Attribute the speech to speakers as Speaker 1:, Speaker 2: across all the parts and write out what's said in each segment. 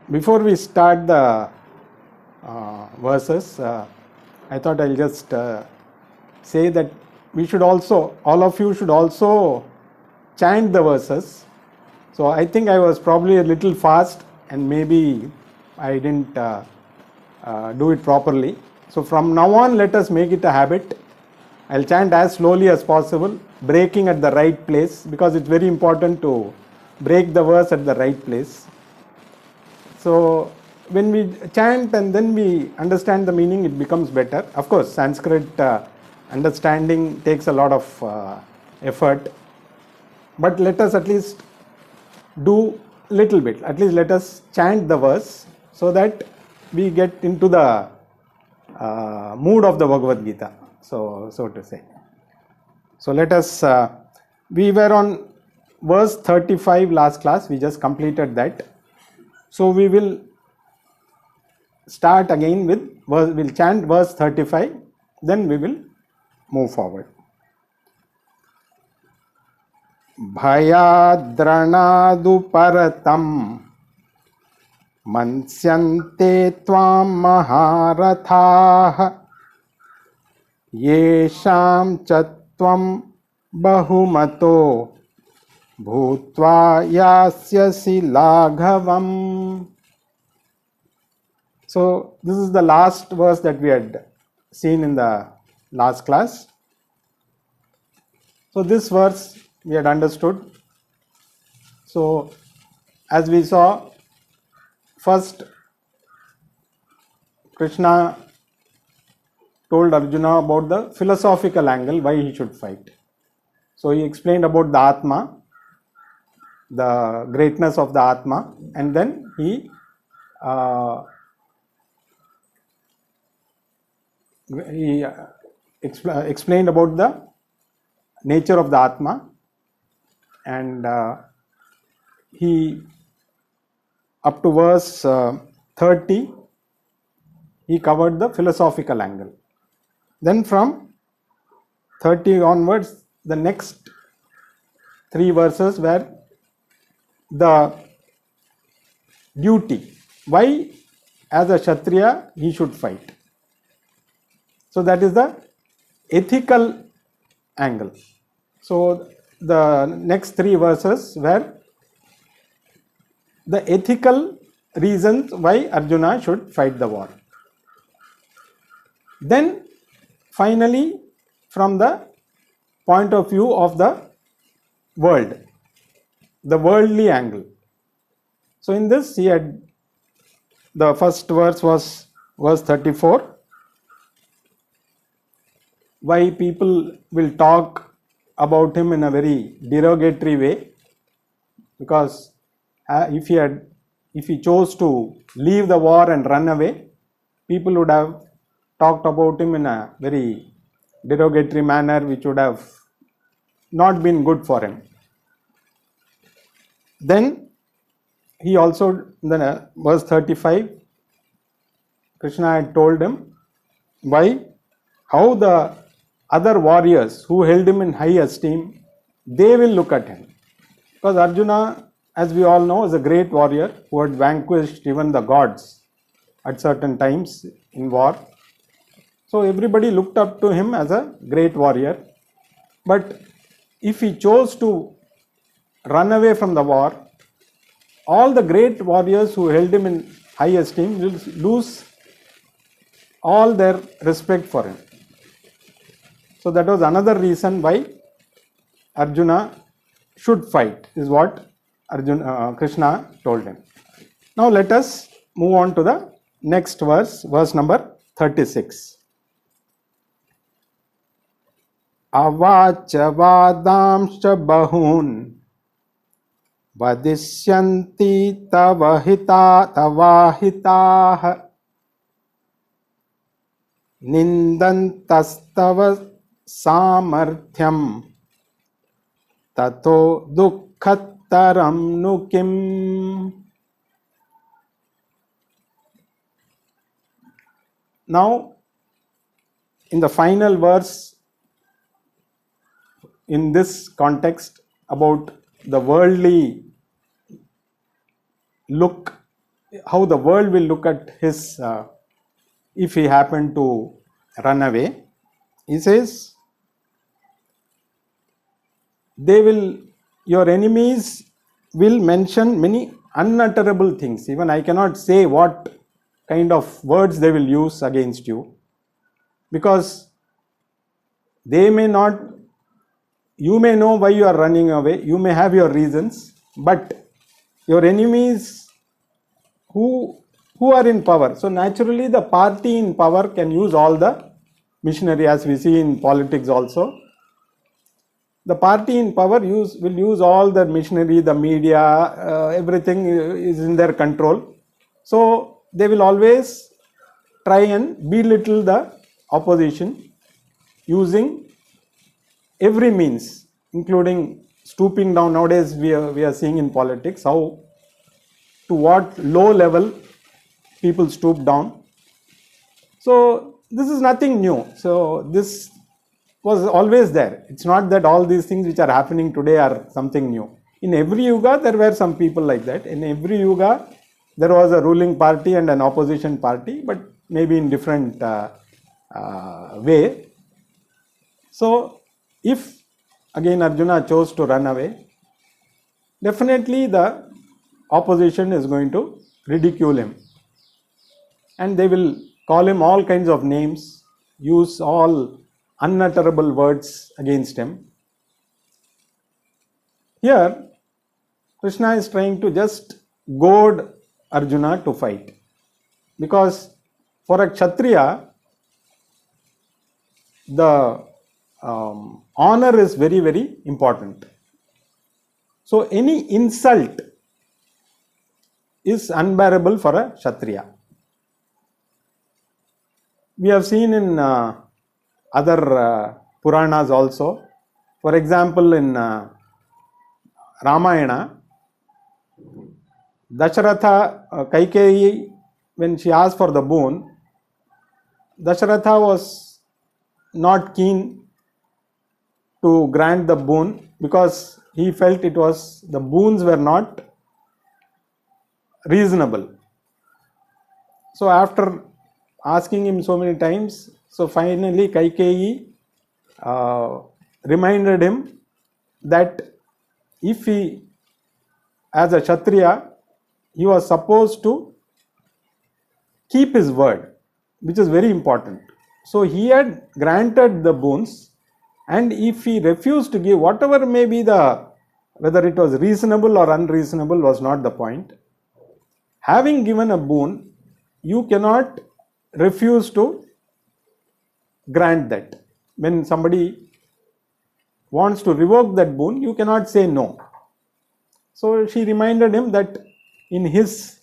Speaker 1: Before we start the verses, I thought I'll just say that we should also, all of you should also chant the verses. So I think I was probably a little fast and maybe I didn't do it properly. So from now on, let us make it a habit. I'll chant as slowly as possible, breaking at the right place, because it's very important to break the verse at the right place. So when we chant and then we understand the meaning, it becomes better. Of course, Sanskrit understanding takes a lot of effort, but let us at least do little bit. At least let us chant the verse so that we get into the mood of the Bhagavad Gita, so to say. So let us, we were on verse 35 last class, we just completed that. So we will start again with, we'll chant verse 35, then we will move forward. Bhayadranadu paratam mansyante tvam maharathaha yesham chatvam bahumato bhutva yasyasi laghavam. So this is the last verse that we had seen in the last class. So this verse we had understood. So as we saw, first Krishna told Arjuna about the philosophical angle why he should fight. So he explained about the Atma, the greatness of the Atma, and then he explained about the nature of the Atma, and he, up to verse 30, he covered the philosophical angle. Then from 30 onwards, the next 3 verses were the duty, why as a Kshatriya he should fight. So that is the ethical angle. So the next 3 verses were the ethical reasons why Arjuna should fight the war. Then finally, from the point of view of the world, the worldly angle. So in this, he had, the first verse was verse 34. Why people will talk about him in a very derogatory way, because if he chose to leave the war and run away, people would have talked about him in a very derogatory manner, which would have not been good for him. Then he also, then verse 35, Krishna had told him how the other warriors who held him in high esteem, they will look at him. Because Arjuna, as we all know, is a great warrior who had vanquished even the gods at certain times in war. So everybody looked up to him as a great warrior. But if he chose to run away from the war, all the great warriors who held him in high esteem will lose all their respect for him. So that was another reason why Arjuna should fight, is what Krishna told him. Now let us move on to the next verse, verse number 36. Avacha vadamscha bahun vadisyanti tavahitah nindantastava samarthyam tato dukkhattaram nukim. Now, in the final verse, in this context about the worldly look how the world will look at his, if he happened to run away. He says, your enemies will mention many unutterable things. Even I cannot say what kind of words they will use against you, because they may not, you may know why you are running away, you may have your reasons, but your enemies who are in power. So naturally the party in power can use all the machinery, as we see in politics also. The party in power will use all the machinery, the media, everything is in their control. So they will always try and belittle the opposition using every means, including stooping down. Nowadays we are seeing in politics how, to what low level people stoop down. So this is nothing new. So this was always there. It's not that all these things which are happening today are something new. In every yuga there were some people like that. In every yuga there was a ruling party and an opposition party, but maybe in different way. So if again Arjuna chose to run away, definitely the opposition is going to ridicule him, and they will call him all kinds of names, use all unutterable words against him. Here Krishna is trying to just goad Arjuna to fight, because for a Kshatriya the honor is very, very important. So any insult is unbearable for a Kshatriya. We have seen in other Puranas also. For example, in Ramayana, Dasharatha, Kaikeyi, when she asked for the boon, Dasharatha was not keen to grant the boon, because he felt the boons were not reasonable. So after asking him so many times, so finally Kaikeyi reminded him that if he, as a Kshatriya, he was supposed to keep his word, which is very important. So he had granted the boons, and if he refused to give, whatever may be whether it was reasonable or unreasonable was not the point. Having given a boon, you cannot refuse to grant that. When somebody wants to revoke that boon, you cannot say no. So she reminded him that in his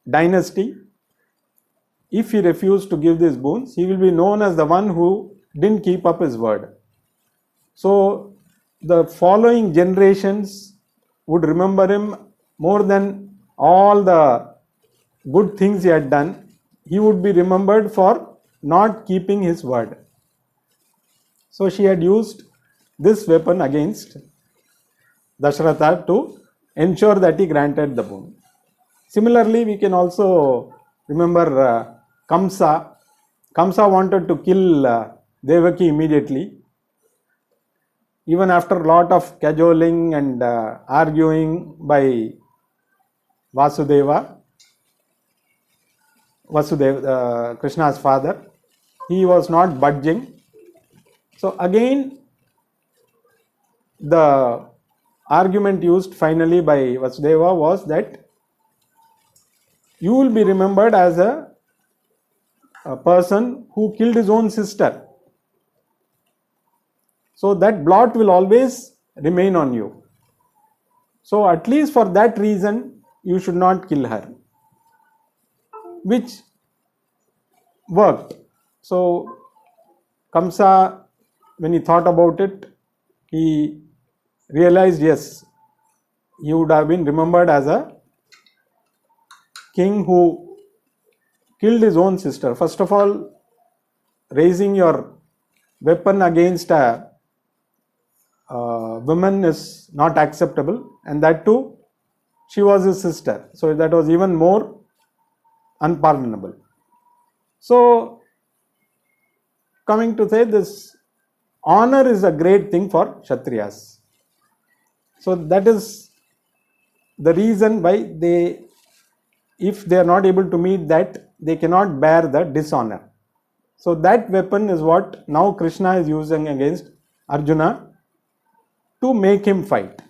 Speaker 1: dynasty, if he refused to give these boons, he will be known as the one who didn't keep up his word. So the following generations would remember him more than all the good things he had done. He would be remembered for not keeping his word. So she had used this weapon against Dasharatha to ensure that he granted the boon. Similarly, we can also remember Kamsa. Kamsa wanted to kill Devaki immediately. Even after a lot of cajoling and arguing by Vasudeva, Krishna's father, he was not budging. So again, the argument used finally by Vasudeva was that you will be remembered as a person who killed his own sister. So that blot will always remain on you. So at least for that reason, you should not kill her. Which worked. So Kamsa, when he thought about it, he realized, yes, he would have been remembered as a king who killed his own sister. First of all, raising your weapon against a woman is not acceptable, and that too she was his sister. So that was even more unpardonable. So coming to say, this honor is a great thing for Kshatriyas. So that is the reason why they, if they are not able to meet that, they cannot bear the dishonor. So that weapon is what now Krishna is using against Arjuna to make him fight.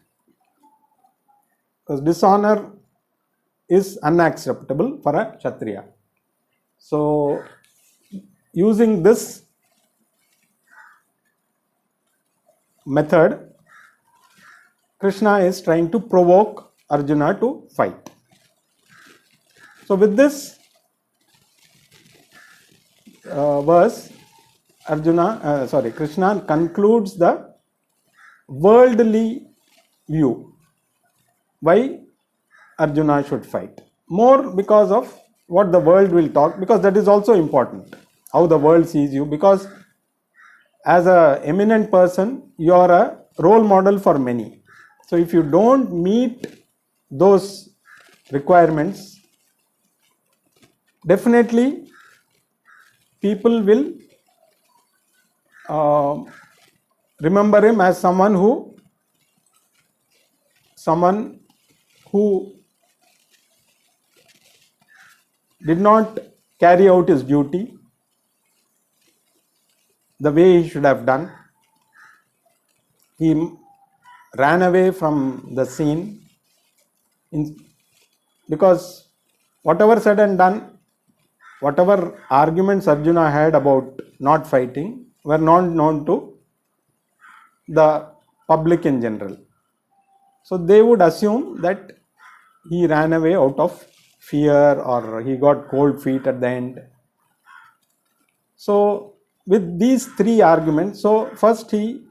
Speaker 1: Because dishonor is unacceptable for a Kshatriya. So using this method, Krishna is trying to provoke Arjuna to fight. So with this verse, Krishna concludes the worldly view why Arjuna should fight. More because of what the world will talk, because that is also important, how the world sees you. Because as a eminent person, you are a role model for many. So if you don't meet those requirements, definitely people will remember him as someone who did not carry out his duty the way he should have done. He ran away from the scene because whatever said and done, whatever arguments Arjuna had about not fighting were not known to the public in general. So they would assume that he ran away out of fear or he got cold feet at the end. So with these three arguments, so first he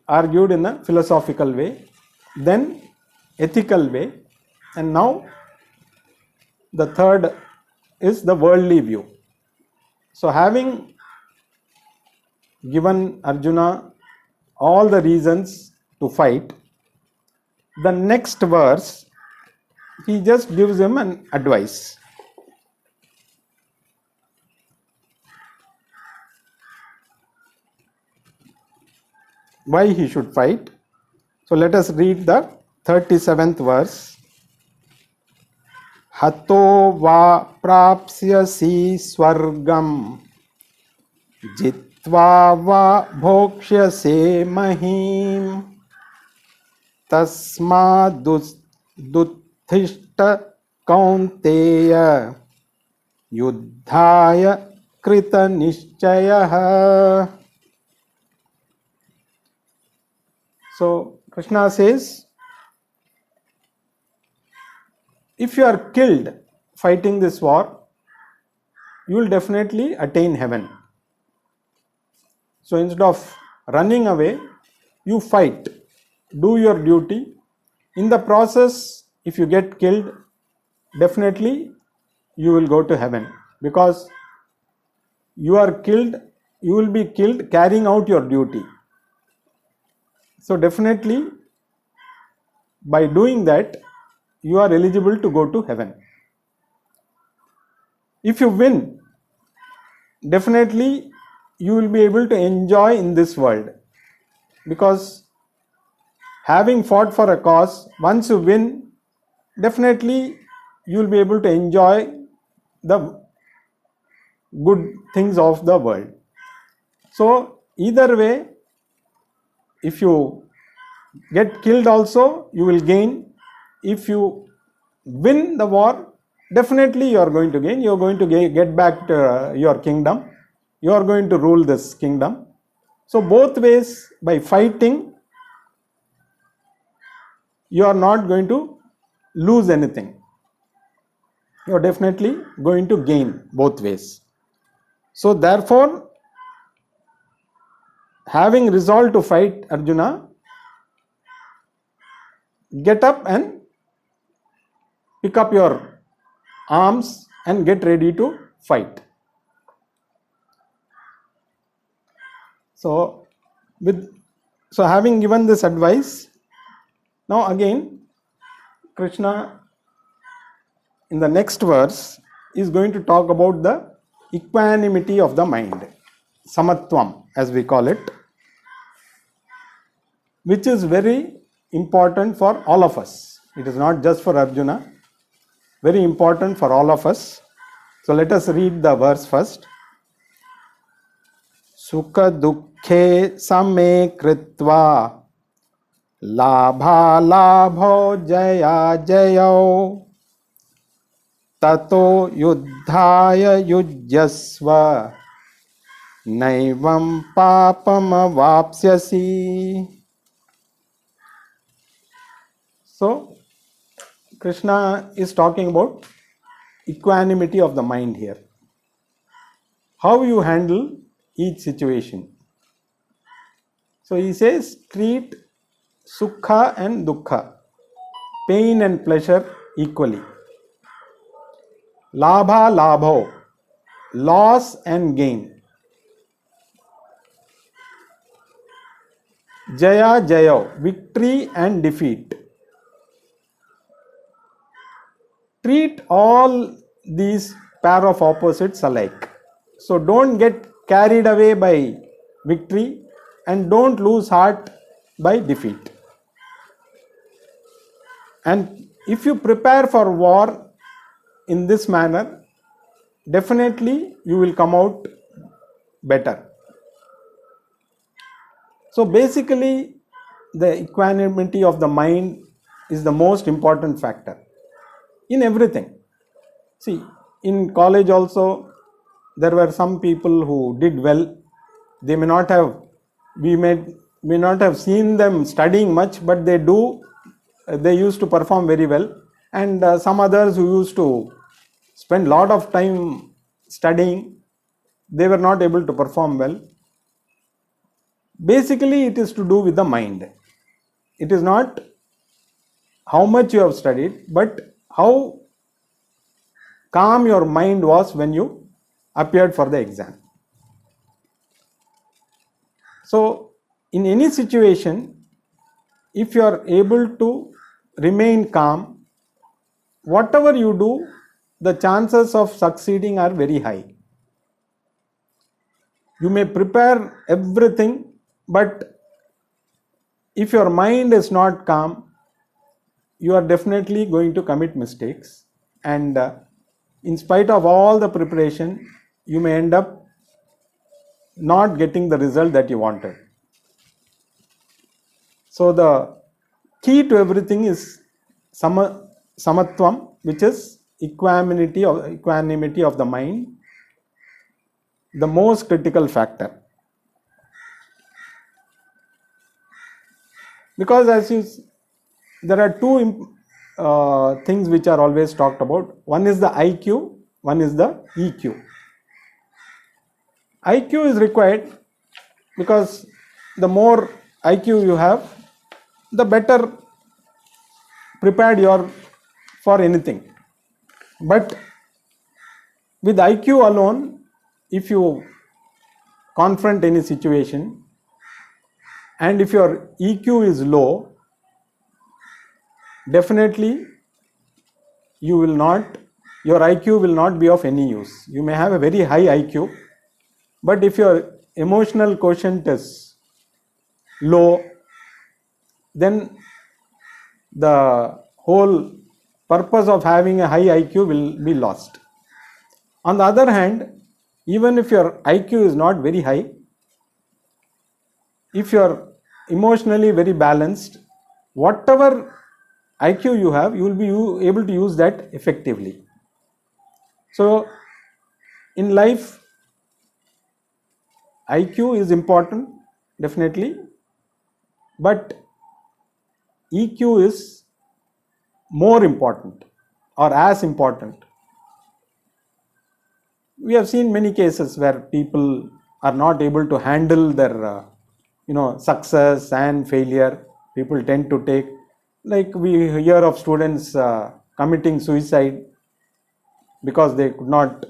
Speaker 1: argued in a philosophical way, then ethical way, and now the third is the worldly view. So having given Arjuna all the reasons to fight, the next verse he just gives him an advice. Why he should fight. So let us read the 37th verse. Hato va prapsyasi swargam jitva va bhokshyase mahim tasmaduthishta kaunteya yuddhaya krita nishchayah. So Krishna says, if you are killed fighting this war, you will definitely attain heaven. So instead of running away, you fight, do your duty. In the process, if you get killed, definitely you will go to heaven, because you are killed, you will be killed carrying out your duty. So definitely by doing that, you are eligible to go to heaven. If you win, definitely you will be able to enjoy in this world, because having fought for a cause, once you win, definitely you will be able to enjoy the good things of the world. So either way, if you get killed also, you will gain. If you win the war, definitely you are going to gain. You are going to get back to your kingdom. You are going to rule this kingdom. So both ways, by fighting, you are not going to lose anything. You are definitely going to gain both ways. So therefore, having resolved to fight, Arjuna, get up and pick up your arms and get ready to fight. So having given this advice, now again Krishna in the next verse is going to talk about the equanimity of the mind, samatvam as we call it, which is very important for all of us. It is not just for Arjuna, very important for all of us. So let us read the verse first. Sukha dukkhe same kritva labha labho jaya jayo tato yuddhaya yujyasva naivam papam vapsyasi. So Krishna is talking about equanimity of the mind here. How you handle each situation. So he says, treat sukha and dukkha, pain and pleasure equally. Labha labho, loss and gain. Jaya jayo, victory and defeat. Treat all these pair of opposites alike. So don't get carried away by victory and don't lose heart by defeat. And if you prepare for war in this manner, definitely you will come out better. So basically, the equanimity of the mind is the most important factor in everything. See, in college also, there were some people who did well. They may not have, we may not have seen them studying much, but they used to perform very well. And some others who used to spend a lot of time studying, they were not able to perform well. Basically, it is to do with the mind. It is not how much you have studied, but how calm your mind was when you appeared for the exam. So, in any situation, if you are able to remain calm, whatever you do, the chances of succeeding are very high. You may prepare everything, but if your mind is not calm, you are definitely going to commit mistakes. And in spite of all the preparation, you may end up not getting the result that you wanted. So the key to everything is samatvam, which is equanimity of the mind, the most critical factor. Because there are two things which are always talked about. One is the IQ, one is the EQ. IQ is required because the more IQ you have, the better prepared you are for anything. But with IQ alone, if you confront any situation and if your EQ is low, definitely your IQ will not be of any use. You may have a very high IQ, but if your emotional quotient is low, then the whole purpose of having a high IQ will be lost. On the other hand, even if your IQ is not very high, if you are emotionally very balanced, whatever IQ you have, you will be able to use that effectively. So, in life, IQ is important, definitely, but EQ is more important or as important. We have seen many cases where people are not able to handle their success and failure. People tend to take, like we hear of students committing suicide because they could not,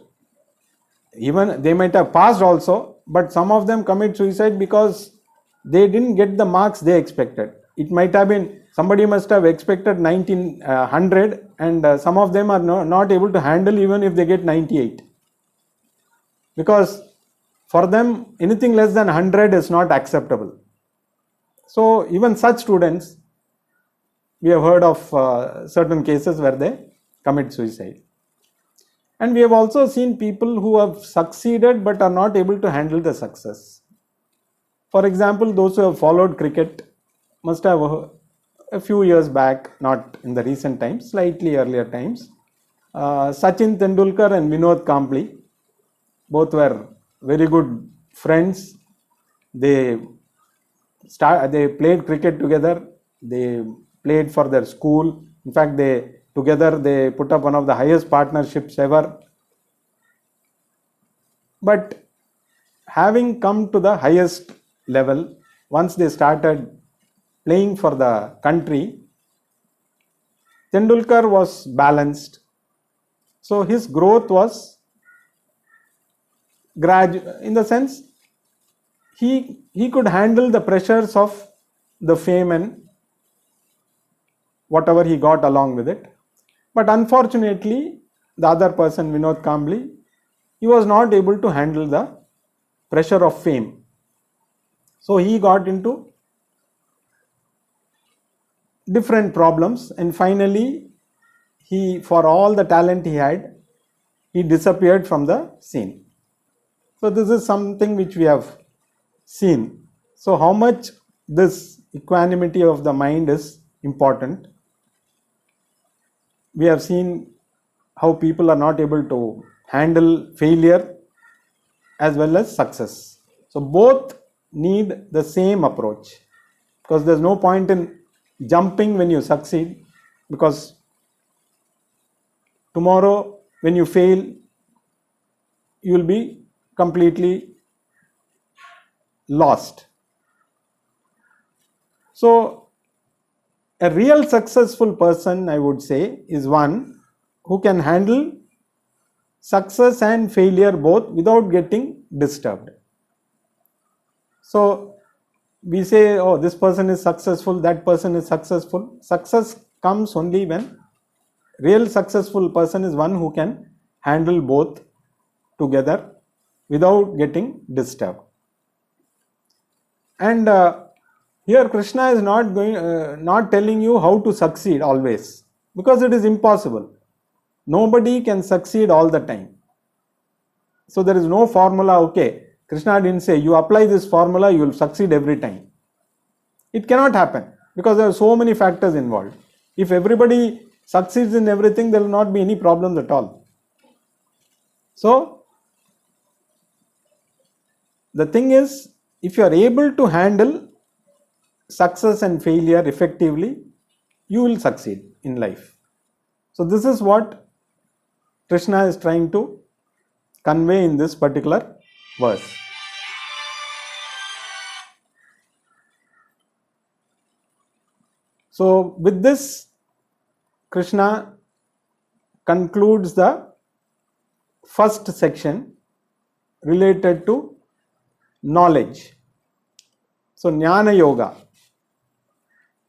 Speaker 1: even they might have passed also, but some of them commit suicide because they didn't get the marks they expected. It might have been somebody must have expected 100, and some of them are not able to handle even if they get 98. Because for them, anything less than 100 is not acceptable. So even such students, we have heard of certain cases where they commit suicide. And we have also seen people who have succeeded but are not able to handle the success. For example, those who have followed cricket must have a few years back, not in the recent times, slightly earlier times, Sachin Tendulkar and Vinod Kambli, both were very good friends. They played cricket together. They played for their school. In fact, together they put up one of the highest partnerships ever. But having come to the highest level, once they started playing for the country, Tendulkar was balanced. So his growth was gradual, in the sense he could handle the pressures of the fame and whatever he got along with it. But unfortunately, the other person, Vinod Kambli, he was not able to handle the pressure of fame. So he got into different problems, and finally, for all the talent he had, he disappeared from the scene. So this is something which we have seen. So how much this equanimity of the mind is important. We have seen how people are not able to handle failure as well as success. So both need the same approach, because there's no point in jumping when you succeed, because tomorrow when you fail, you will be completely lost. So a real successful person, I would say, is one who can handle success and failure both without getting disturbed. So we say, oh, this person is successful, that person is successful. Success comes only when real successful person is one who can handle both together without getting disturbed. And here Krishna is not telling you how to succeed always, because it is impossible. Nobody can succeed all the time. So there is no formula. Okay, Krishna didn't say you apply this formula, you will succeed every time. It cannot happen, because there are so many factors involved. If everybody succeeds in everything, there will not be any problems at all. So the thing is, if you are able to handle success and failure effectively, you will succeed in life. So this is what Krishna is trying to convey in this particular verse. So with this, Krishna concludes the first section related to knowledge. So Jnana Yoga.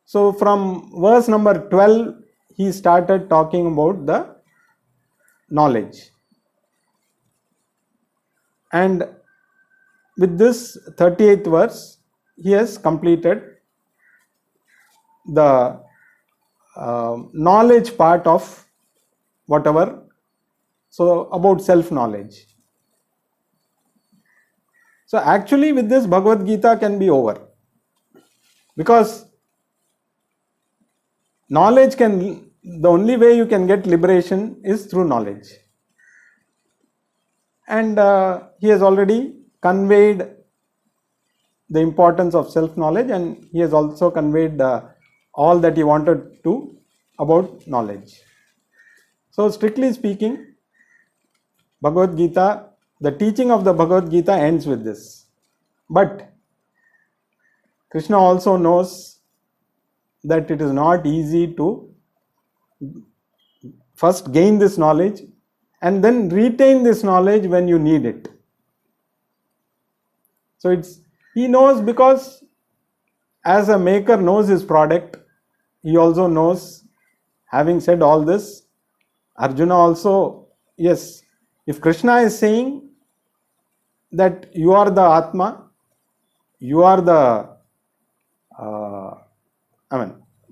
Speaker 1: So from verse number 12, he started talking about the knowledge. And with this 38th verse, he has completed the knowledge part of whatever, so about self-knowledge. So actually with this, Bhagavad Gita can be over, because the only way you can get liberation is through knowledge. And he has already conveyed the importance of self-knowledge, and he has also conveyed all that he wanted to about knowledge. So strictly speaking, Bhagavad Gita, the teaching of the Bhagavad Gita ends with this. But Krishna also knows that it is not easy to first gain this knowledge and then retain this knowledge when you need it. So he knows, because as a maker knows his product, he also knows, having said all this, Arjuna also, yes, if Krishna is saying that you are the Atma, you are the,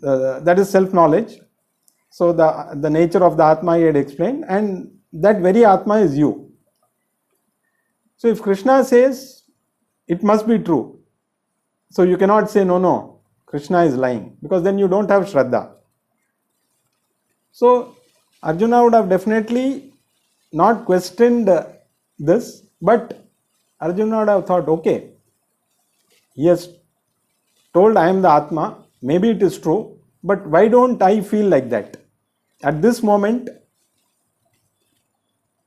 Speaker 1: that is self-knowledge. So the nature of the Atma he had explained, and that very Atma is you. So if Krishna says it must be true, so you cannot say no, Krishna is lying, because then you don't have Shraddha. So Arjuna would have definitely not questioned this, but Arjuna would have thought, okay, he has told I am the Atma, maybe it is true, but why don't I feel like that? At this moment,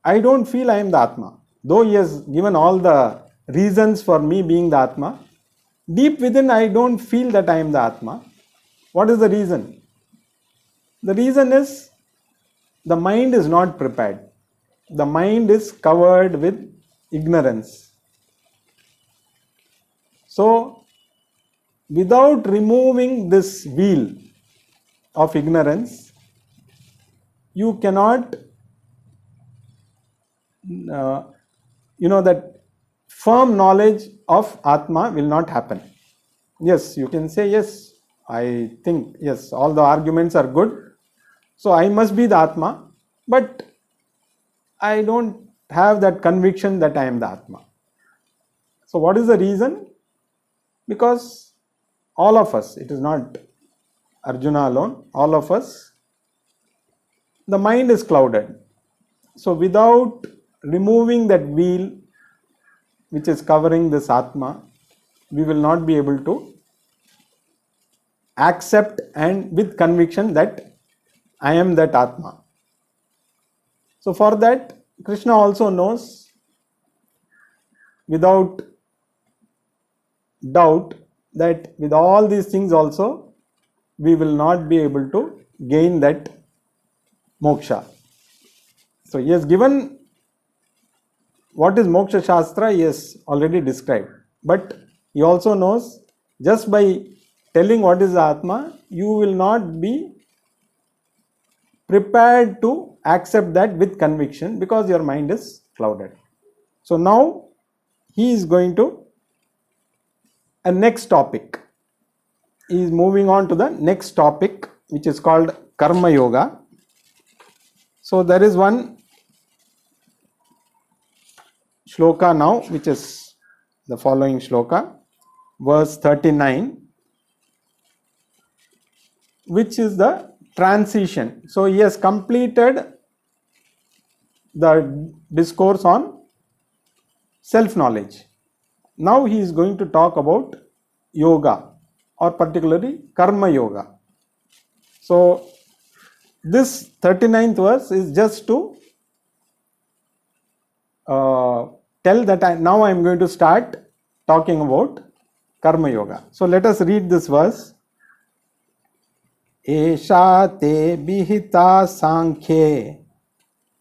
Speaker 1: I don't feel I am the Atma. Though he has given all the reasons for me being the Atma, deep within I don't feel that I am the Atma. What is the reason? The reason is the mind is not prepared. The mind is covered with ignorance. So, without removing this veil of ignorance, you cannot, that firm knowledge of Atma will not happen. Yes, you can say, yes, I think, yes, all the arguments are good. So I must be the Atma, but I don't have that conviction that I am the Atma. So what is the reason? Because all of us, it is not Arjuna alone, all of us, the mind is clouded. So without removing that veil which is covering this Atma, we will not be able to accept and with conviction that I am that Atma. So for that, Krishna also knows without doubt that with all these things also, we will not be able to gain that moksha. So he has given what is moksha shastra, he has already described. But he also knows just by telling what is Atma, you will not be prepared to accept that with conviction because your mind is clouded. So now he is going to a next topic. He is moving on to the next topic, which is called Karma Yoga. So there is one shloka now, which is the following shloka, verse 39, which is the transition. So he has completed the discourse on self-knowledge. Now he is going to talk about yoga, or particularly Karma Yoga. So this 39th verse is just to tell that now I am going to start talking about Karma Yoga. So let us read this verse. Esha te bihita sankhye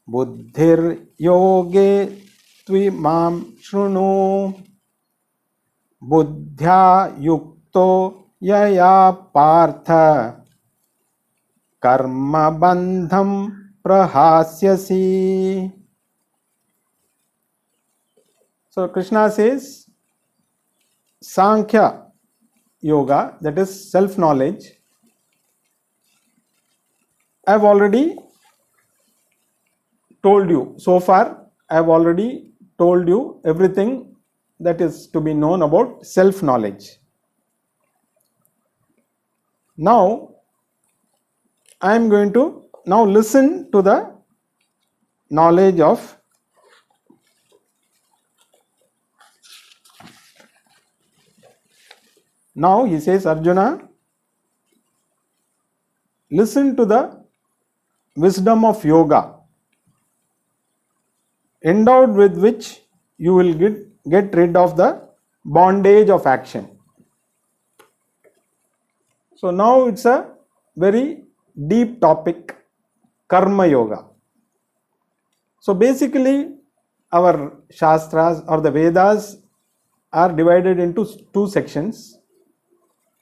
Speaker 1: buddhir yoge tvimam shrunu buddhya yukto yaya partha karma bandham prahasyasi. So Krishna says Sankhya Yoga, that is self-knowledge, I have already told you. So far I have already told you everything that is to be known about self-knowledge. Now I am going to now listen to the knowledge of now he says, Arjuna, listen to the wisdom of yoga, endowed with which you will get rid of the bondage of action. So now it's a very deep topic, Karma Yoga. So basically our Shastras or the Vedas are divided into two sections.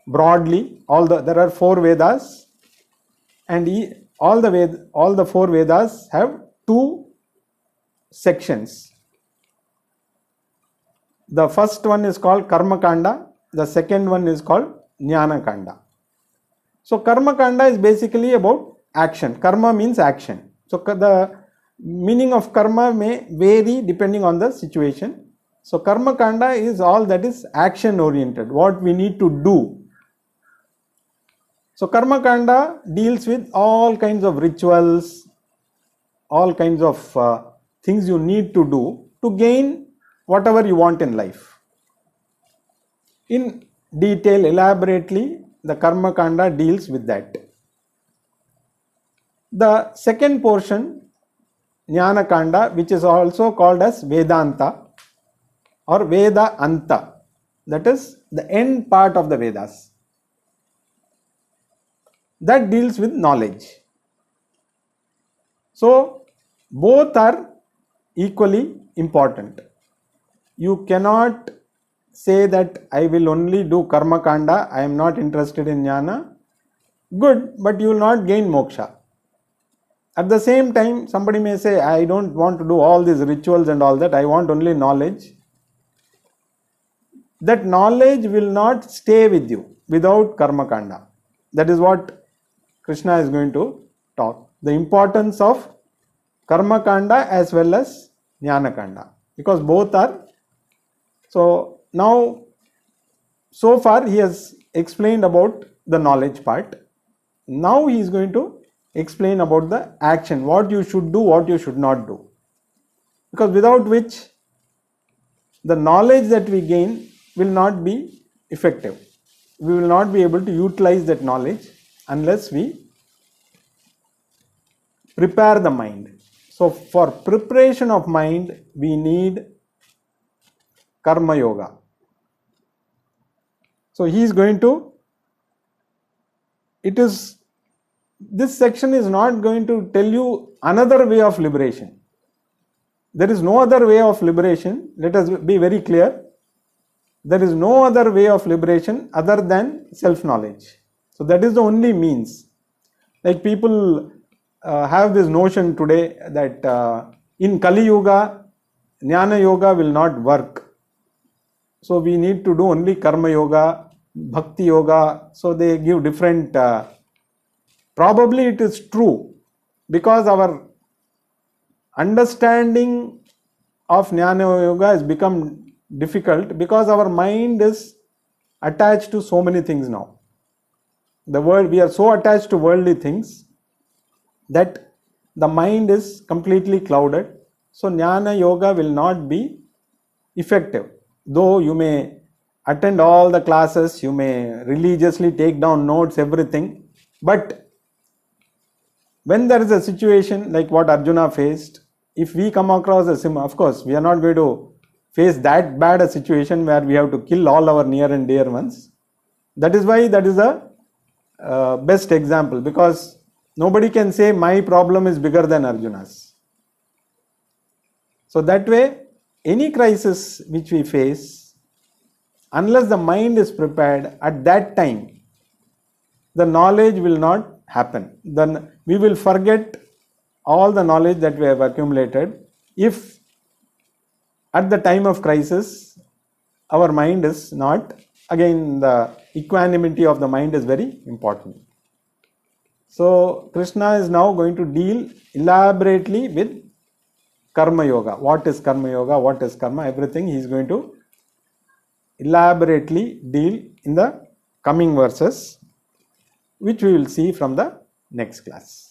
Speaker 1: Broadly, there are 4 Vedas. and all the four Vedas have two sections. The first one is called Karma Kanda, the second one is called Jnana Kanda. So Karma Kanda is basically about action. Karma means action. So the meaning of karma may vary depending on the situation. So Karma Kanda is all that is action oriented, what we need to do. So Karma Kanda deals with all kinds of rituals, all kinds of things you need to do to gain whatever you want in life. In detail, elaborately, the Karma Kanda deals with that. The second portion, Jnana Kanda, which is also called as Vedanta or Veda Anta, that is the end part of the Vedas, that deals with knowledge. So both are equally important. You cannot say that I will only do Karma Kanda, I am not interested in Jnana. Good, but you will not gain moksha. At the same time, somebody may say, I don't want to do all these rituals and all that, I want only knowledge. That knowledge will not stay with you without Karma Kanda. That is what Krishna is going to talk. The importance of Karma Kanda as well as Jnana Kanda, because both are. So now, so far he has explained about the knowledge part. Now he is going to explain about the action, what you should do, what you should not do. Because without which the knowledge that we gain will not be effective. We will not be able to utilize that knowledge unless we prepare the mind. So for preparation of mind, we need Karma Yoga. So he is going to, this section is not going to tell you another way of liberation. There is no other way of liberation. Let us be very clear. There is no other way of liberation other than self-knowledge. So that is the only means. Like people have this notion today that in Kali Yuga, Jnana Yoga will not work. So we need to do only Karma Yoga, Bhakti Yoga. So they give different, probably it is true, because our understanding of Jnana Yoga has become difficult because our mind is attached to so many things now. The world, we are so attached to worldly things that the mind is completely clouded. So Jnana Yoga will not be effective. Though you may attend all the classes, you may religiously take down notes, everything, but when there is a situation like what Arjuna faced, if we come across a sim, of course we are not going to face that bad a situation where we have to kill all our near and dear ones. That is why that is a best example, because nobody can say my problem is bigger than Arjuna's. So that way, any crisis which we face, unless the mind is prepared at that time, the knowledge will not happen. Then we will forget all the knowledge that we have accumulated if at the time of crisis our mind is not. Again, the equanimity of the mind is very important. So Krishna is now going to deal elaborately with Karma Yoga. What is Karma Yoga? What is Karma? Everything he is going to elaborately deal in the coming verses, which we will see from the next class.